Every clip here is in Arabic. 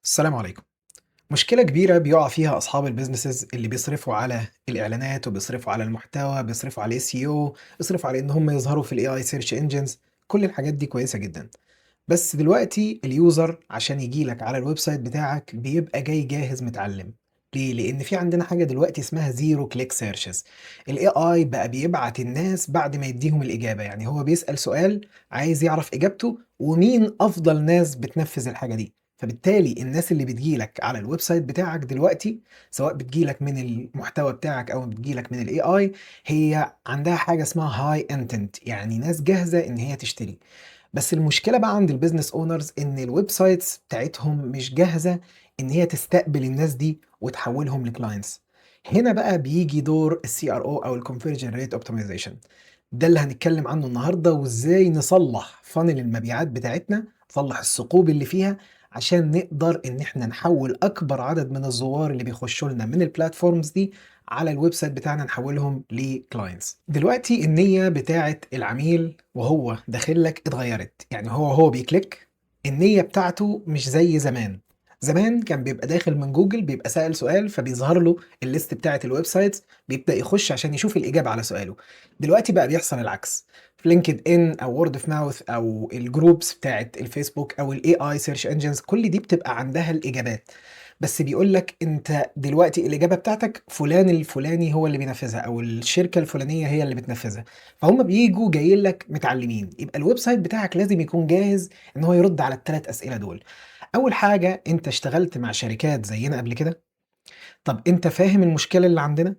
السلام عليكم. مشكلة كبيرة بيقع فيها أصحاب البيزنسز اللي بيصرفوا على الإعلانات وبيصرفوا على المحتوى، بيصرفوا على SEO، بيصرفوا على إن هم يظهروا في الAI search engines. كل الحاجات دي كويسة جدًا. بس دلوقتي اليوزر عشان ييجي لك على الويب سايت بتاعك بيبقى جاي جاهز متعلم. ليه؟ لأن في عندنا حاجة دلوقتي اسمها zero click searches. الAI بقى بيبعت الناس بعد ما يديهم الإجابة، يعني هو بيسأل سؤال عايز يعرف إجابته ومين أفضل ناس بتنفذ الحاجة دي. فبالتالي الناس اللي بتيجي لك على الويب سايت بتاعك دلوقتي، سواء بتيجي لك من المحتوى بتاعك أو بتيجي لك من الAI، هي عندها حاجة اسمها high intent، يعني ناس جاهزة إن هي تشتري. بس المشكلة بقى عند البيزنس اونرز ان الويب سايتس بتاعتهم مش جاهزة ان هي تستقبل الناس دي وتحولهم لكلاينتس. هنا بقى بيجي دور السي ار او او الكونفرجن ريت اوبتمايزيشن. ده اللي هنتكلم عنه النهارده، وازاي نصلح فانل المبيعات بتاعتنا، نصلح الثقوب اللي فيها عشان نقدر ان احنا نحول اكبر عدد من الزوار اللي بيخشوا لنا من البلاتفورمز دي على الويب سايت بتاعنا، نحولهم لكلاينتس. دلوقتي النية بتاعت العميل وهو داخل لك اتغيرت، يعني هو بيكليك، النية بتاعته مش زي زمان. زمان كان بيبقى داخل من جوجل، بيبقى سأل سؤال فبيظهر له الليست بتاعت الويب سايتس، بيبدأ يخش عشان يشوف الإجابة على سؤاله. دلوقتي بقى بيحصل العكس، في لينكد ان او وورد اوف ماوث او الجروبس بتاعت الفيسبوك او الاي اي سيرش انجنز، كل دي بتبقى عندها الاجابات. بس بيقول لك انت دلوقتي الاجابه بتاعتك فلان الفلاني هو اللي بينفذها او الشركه الفلانيه هي اللي بتنفذها. فهم بييجوا جايين لك متعلمين، يبقى الويب سايت بتاعك لازم يكون جاهز ان هو يرد على الثلاث اسئله دول. اول حاجه، انت اشتغلت مع شركات زينا قبل كده؟ طب انت فاهم المشكله اللي عندنا؟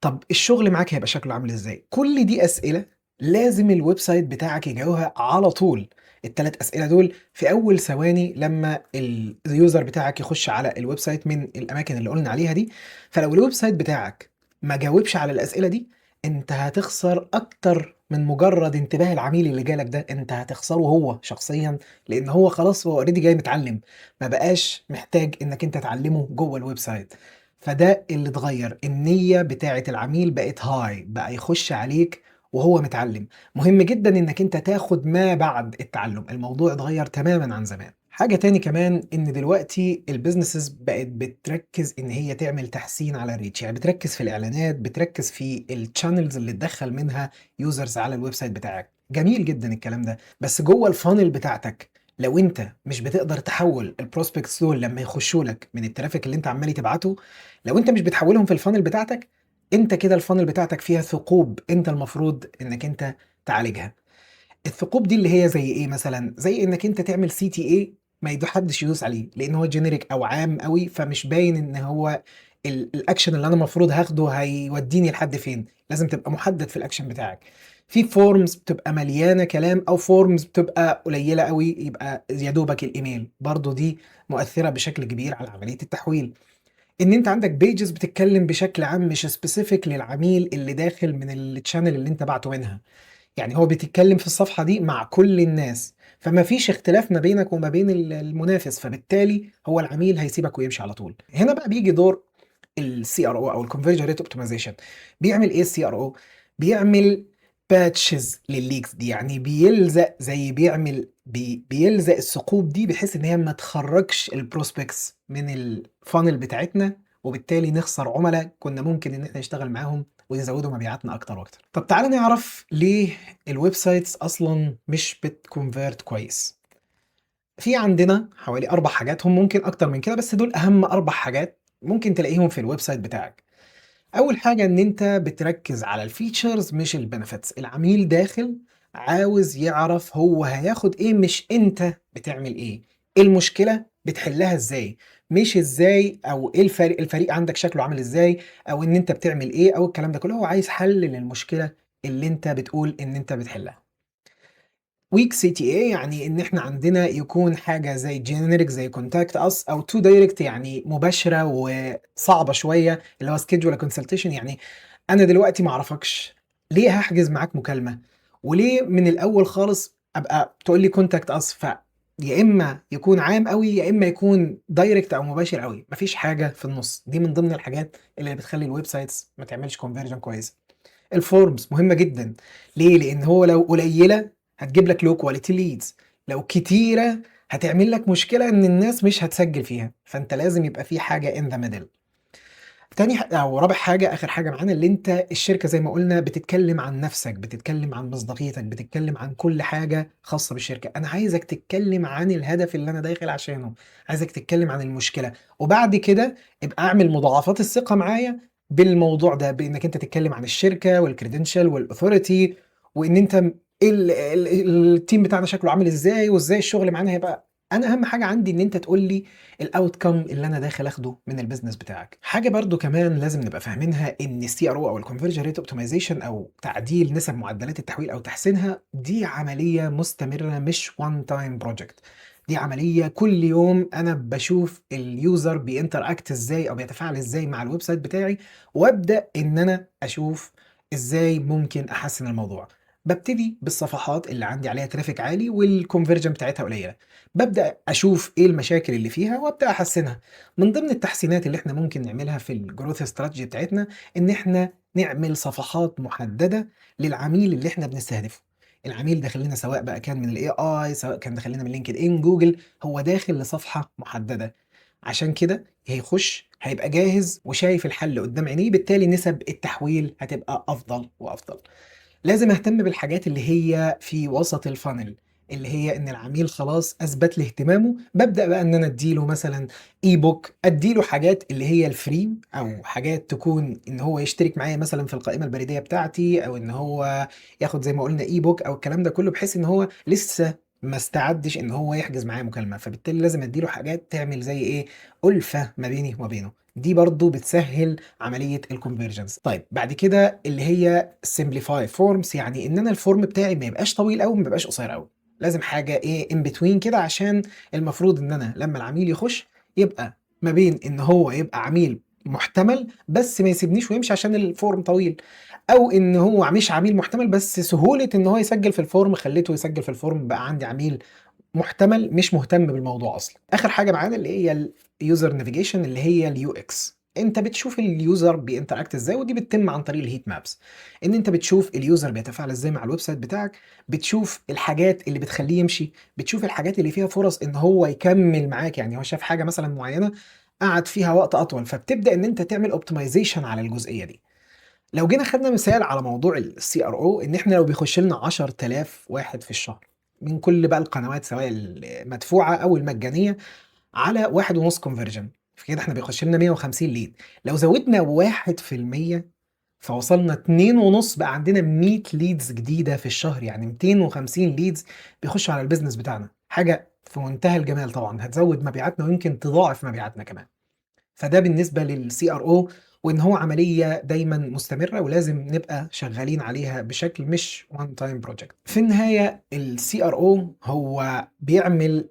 طب الشغل معاك هيبقى شكله عامل ازاي؟ كل دي اسئله لازم الويب سايت بتاعك يجاوبها على طول. الثلاث اسئله دول في اول ثواني لما اليوزر بتاعك يخش على الويب سايت من الاماكن اللي قلنا عليها دي. فلو الويب سايت بتاعك ما جاوبش على الاسئله دي، انت هتخسر اكتر من مجرد انتباه العميل اللي جالك ده، انت هتخسره هو شخصيا، لان هو خلاص هو اوريدي جاي متعلم، ما بقاش محتاج انك انت تعلمه جوه الويب سايت. فده اللي اتغير، النية بتاعة العميل بقت هاي، بقى يخش عليك وهو متعلم. مهم جدا انك انت تاخد ما بعد التعلم، الموضوع اتغير تماما عن زمان. حاجة تاني كمان، ان دلوقتي البيزنسز بقت بتركز ان هي تعمل تحسين على الريتش، يعني بتركز في الاعلانات، بتركز في الشانلز اللي تدخل منها يوزرز على الويب سايت بتاعك. جميل جدا الكلام ده، بس جوه الفانل بتاعتك لو انت مش بتقدر تحول البروسبكتس دول لما يخشوا لك من الترافيك اللي انت عمال تبعته، لو انت مش بتحولهم في الفانل بتاعتك، انت كده الفانل بتاعتك فيها ثقوب انت المفروض انك انت تعالجها. الثقوب دي اللي هي زي ايه؟ مثلا زي انك انت تعمل CTA ما حدش يدوس عليه لان هو جينيريك او عام قوي، فمش باين ان هو الاكشن اللي انا المفروض هاخده هيوديني لحد فين. لازم تبقى محدد في الاكشن بتاعك. في فورمز بتبقى مليانه كلام او فورمز بتبقى قليله قوي، يبقى يا دوبك الايميل، برضو دي مؤثره بشكل كبير على عمليه التحويل. ان انت عندك بيجز بتتكلم بشكل عام مش سبيسيفيك للعميل اللي داخل من التشانل اللي انت بعته منها، يعني هو بيتكلم في الصفحة دي مع كل الناس، فما فيش اختلاف ما بينك وما بين المنافس، فبالتالي هو العميل هيسيبك ويمشي على طول. هنا بقى بيجي دور السي ار او او الكونفرجن ريت اوبتمايزيشن. بيعمل ايه السي ار او؟ بيعمل باتشز للليكس دي، يعني بيلزق، زي بيعمل بيلزق الثقوب دي بحيث ان هي ما تخرجش البروسبكتس من الفانل بتاعتنا، وبالتالي نخسر عملاء كنا ممكن ان احنا نشتغل معاهم ويزودوا مبيعاتنا اكتر واكتر. طب تعالى نعرف ليه الويب سايتس اصلا مش بتكونفيرت كويس. في عندنا حوالي 4 حاجات، هم ممكن اكتر من كده بس دول اهم 4 حاجات ممكن تلاقيهم في الويب سايت بتاعك. اول حاجة ان انت بتركز على الفيتشرز مش البنفيتس. العميل داخل عاوز يعرف هو هياخد ايه، مش انت بتعمل ايه. إيه المشكلة بتحلها ازاي، مش ازاي او ايه الفريق عندك شكله عامل ازاي، او ان انت بتعمل ايه، او الكلام ده كله. هو عايز حل للمشكلة اللي انت بتقول ان انت بتحلها. ويك سي تي اي يعني ان احنا عندنا يكون حاجه زي جينيريك زي كونتاكت اس، او تو دايركت يعني مباشره وصعبه شويه، اللي هو سكيدجول كونسلتيشن. يعني انا دلوقتي ما اعرفكش، ليه هحجز معاك مكالمه؟ وليه من الاول خالص ابقى تقول لي كونتاكت اس؟ يا اما يكون عام قوي يا اما يكون دايركت او مباشر قوي، مفيش حاجه في النص. دي من ضمن الحاجات اللي بتخلي الويب سايتس ما تعملش كونفرجن كويس. الفورمز مهمه جدا. ليه؟ لان هو لو قليله هتجيب لك لو كواليتي ليدز، لو كتيره هتعمل لك مشكلة إن الناس مش هتسجّل فيها، فأنت لازم يبقى في حاجة in the middle. تاني أو رابع حاجة، آخر حاجة معانا، اللي أنت الشركة زي ما قُلنا بتتكلّم عن نَفْسك، بتتكلّم عن مصداقيتك، بتتكلّم عن كل حاجة خاصة بالشركة. أنا عايزك تتكلّم عن الهدف اللي أنا داخل عشانه، عايزك تتكلّم عن المشكلة، وبعد كده ابقى اعمل مضاعفات الثقة معايا بالموضوع ده، بإنّك أنت تتكلّم عن الشركة والcredential والauthority، وإن أنت إيه الteam بتاعنا شكله عامل إزاي، وإزاي الشغل معانا هيبقى. أنا أهم حاجة عندي إن أنت تقول لي الoutcome اللي أنا داخل آخده من الbusiness بتاعك. حاجة برضه كمان لازم نبقى فاهمينها، إن الCRO أو الconversion rate optimization أو تعديل نسب معدلات التحويل أو تحسينها، دي عملية مستمرة مش one time project. دي عملية كل يوم أنا باشوف الuser بيinteract إزاي أو بيتفاعل إزاي مع الweb site بتاعي، وأبدأ إن أنا أشوف إزاي ممكن أحسّن الموضوع. بابتدي بالصفحات اللي عندي عليها traffic عالي والconversion بتاعتها قليلة. بابدأ أشوف إيه المشاكل اللي فيها وأبدأ أحسّنها. من ضمن التحسينات اللي إحنا ممكن نعملها في الgrowth strategy بتاعتنا، إن إحنا نعمل صفحات محددة للعميل اللي إحنا بنستهدفه. العميل داخل لنا سواء بقى كان من الAI، سواء كان داخل لنا من LinkedIn، جوجل، هو داخل لصفحة محددة. عشان كده هيخش هيبقى جاهز وشايف الحل قدّام عينيه، بالتالي نسب التحويل هتبقى أفضل وأفضل. لازم أهتم بالحاجات اللي هي في وسط الfunnel، اللي هي إن العميل خلاص أثبت لي اهتمامه، بابدأ بقى إن أنا أدّي له مثلًا ebook، أدّي له حاجات اللي هي الfree، أو حاجات تكون إن هو يشترك معايا مثلًا في القائمة البريدية بتاعتي، أو إن هو ياخد زي ما قُلنا ebook أو الكلام ده كلّه، بحيث إن هو لسه ما استعدش إن هو يحجز معايا مكالمة، فبالتالي لازم أدّي له حاجات تعمل زي إيه، أُلفة ما بيني وما بينه. دي برضه بتسهّل عملية الconversions. طيب بعد كده اللي هي simplify forms، يعني إن أنا الform بتاعي ما يبقاش طويل أوي، وما يبقاش قصير أوي. لازم حاجة إيه in between كده، عشان المفروض إن أنا لمّا العميل يخش يبقى ما بين إن هو يبقى عميل محتمل، بس ما يسيبنيش ويمشي عشان الform طويل، أو إن هو مش عميل محتمل بس سهولة إن هو يسجّل في الform خلّيته يسجّل في الform، بقى عندي عميل محتمل مش مهتم بالموضوع أصلًا. آخر حاجة معانا اللي هي الuser navigation، اللي هي الUX. أنت بتشوف الuser بيinteract إزاي، ودي بتتم عن طريق الheat maps. إن أنت بتشوف الuser بيتفاعل إزاي مع الweb site بتاعك، بتشوف الحاجات اللي بتخلّيه يمشي، بتشوف الحاجات اللي فيها فرص إن هو يكمّل معاك، يعني هو شاف حاجة مثلًا معيّنة قعد فيها وقت أطول، فبتبدأ إن أنت تعمل optimization على الجزئية دي. لو جينا خدنا مثال على موضوع الCRO، إن إحنا لو بيخش لنا 10,000 واحد في الشهر من كل بقى القنوات سواء المدفوعة أو المجانية، على 1.5 conversion، فكده إحنا بيخش لنا 150 lead. لو زودنا 1% فوصلنا 2.5، بقى عندنا 100 leads جديدة في الشهر، يعني 250 leads بيخشوا على الbusiness بتاعنا. حاجة في منتهى الجمال طبعًا، هتزود مبيعاتنا ويمكن تضاعف مبيعاتنا كمان. فده بالنسبة للCRO، وإن هو عملية دايمًا مستمرة ولازم نبقى شغالين عليها بشكل مش one time project. في النهاية الCRO هو بيعمل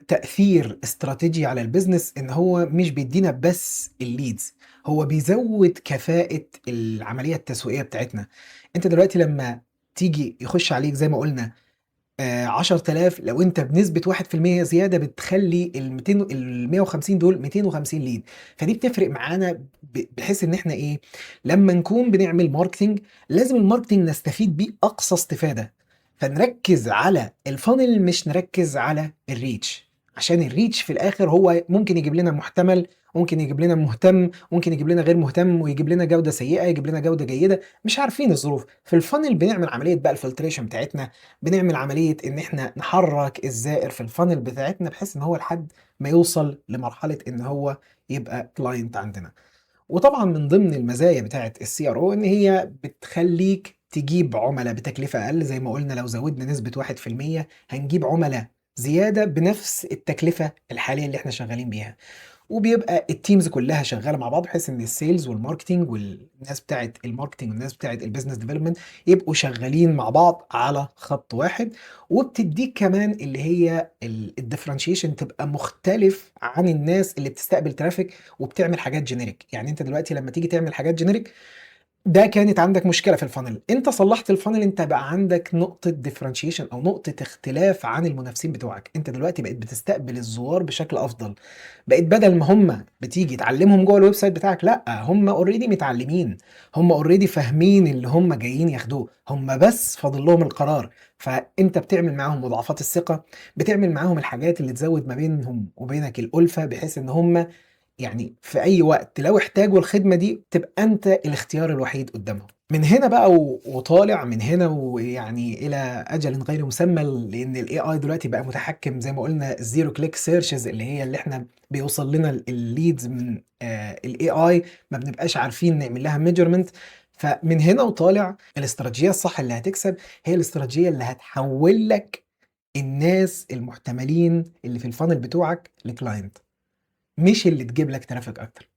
تأثير استراتيجي على الbusiness، إن هو مش بيدّينا بس الleads، هو بيزوّد كفاءة العملية التسويقية بتاعتنا. أنت دلوقتي لمّا تيجي يخش عليك زي ما قُلنا 10,000، لو أنت بنسبة 1% زيادة بتخلّي ال150 دول 250 lead. فدي بتفرق معانا بحيث إن إحنا إيه، لمّا نكون بنعمل marketing لازم الmarketing نستفيد بيه أقصى استفادة، فنركّز على الfunnel مش نركّز على الreach، عشان الreach في الآخر هو ممكن يجيب لنا محتمل، ممكن يجيب لنا مهتم، ممكن يجيب لنا غير مهتم، ويجيب لنا جودة سيئة، يجيب لنا جودة جيدة، مش عارفين الظروف. في الfunnel بنعمل عملية بقى الfiltration بتاعتنا، بنعمل عملية إن إحنا نحرّك الزائر في الfunnel بتاعتنا، بحيث إن هو لحد ما يوصل لمرحلة إن هو يبقى client عندنا. وطبعًا من ضمن المزايا بتاعة الCRO إن هي بتخلّيك تجيب عُملا بتكلفة أقل، زي ما قُلنا لو زوّدنا نسبة 1% هنجيب عُملا زيادة بنفس التكلفة الحالية اللي إحنا شغالين بيها. وبيبقى الteams كلّها شغّالة مع بعض، بحيث إن الsales والmarketing والناس بتاعة الmarketing والناس بتاعة الbusiness development يبقوا شغّالين مع بعض على خط واحد. وبتدّيك كمان اللي هي الdifferentiation، تبقى مختلف عن الناس اللي بتستقبل traffic وبتعمل حاجات generic. يعني أنت دلوقتي لمّا تيجي تعمل حاجات generic ده كانت عندك مشكلة في الفانل، انت صلحت الفانل، انت بقى عندك نقطة ديفرنشيشن او نقطة اختلاف عن المنافسين بتوعك. انت دلوقتي بقيت بتستقبل الزوار بشكل افضل، بقيت بدل ما هم بتيجي تعلمهم جوه الويب سايت بتاعك، لا هم اوريدي متعلمين، هم اوريدي فاهمين اللي هم جايين ياخدوه، هم بس فاضل لهم القرار. فانت بتعمل معاهم مضاعفات الثقة، بتعمل معاهم الحاجات اللي تزود ما بينهم وبينك الألفة، بحيث ان هم يعني في أي وقت لو احتاجوا الخدمة دي تبقى أنت الاختيار الوحيد قدامهم. من هنا بقى وطالع من هنا ويعني إلى أجل غير مسمى، لأن ال AI دلوقتي بقى متحكم زي ما قلنا الزيرو كليك سيرشز، اللي هي اللي احنا بيوصل لنا الليدز من ال AI، ما بنبقاش عارفين نعمل لها ميجرمنت. فمن هنا وطالع الاستراتيجية الصح اللي هتكسب هي الاستراتيجية اللي هتحول لك الناس المحتملين اللي في الفانل بتوعك لكلاينت، مش اللي تجيب لك ترافيك اكتر.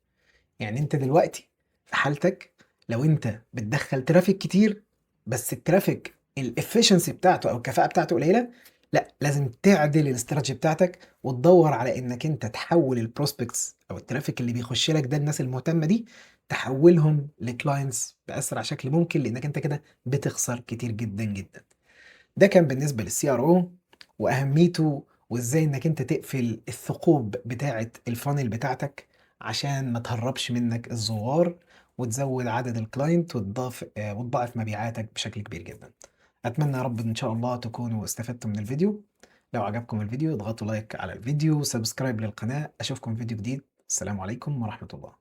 يعني انت دلوقتي في حالتك لو انت بتدخل ترافيك كتير بس الترافيك الافشنسي بتاعته او الكفاءة بتاعته قليلة، لا لازم تعدل الاستراتيجي بتاعتك وتدور على انك انت تحول البروسبكتس او الترافيك اللي بيخش لك ده، الناس المهتمة دي، تحولهم لكلاينتس باسرع شكل ممكن، لانك انت كده بتخسر كتير جدا جدا. ده كان بالنسبة للسي ار او واهميته، وازاي انك انت تقفل الثقوب بتاعة الفانل بتاعتك عشان ما تهربش منك الزوار وتزود عدد الكلاينت وتضاعف مبيعاتك بشكل كبير جدا. اتمنى يا رب ان شاء الله تكونوا استفدتم من الفيديو. لو عجبكم الفيديو اضغطوا لايك على الفيديو وسبسكرايب للقناة. اشوفكم في فيديو جديد. السلام عليكم ورحمة الله.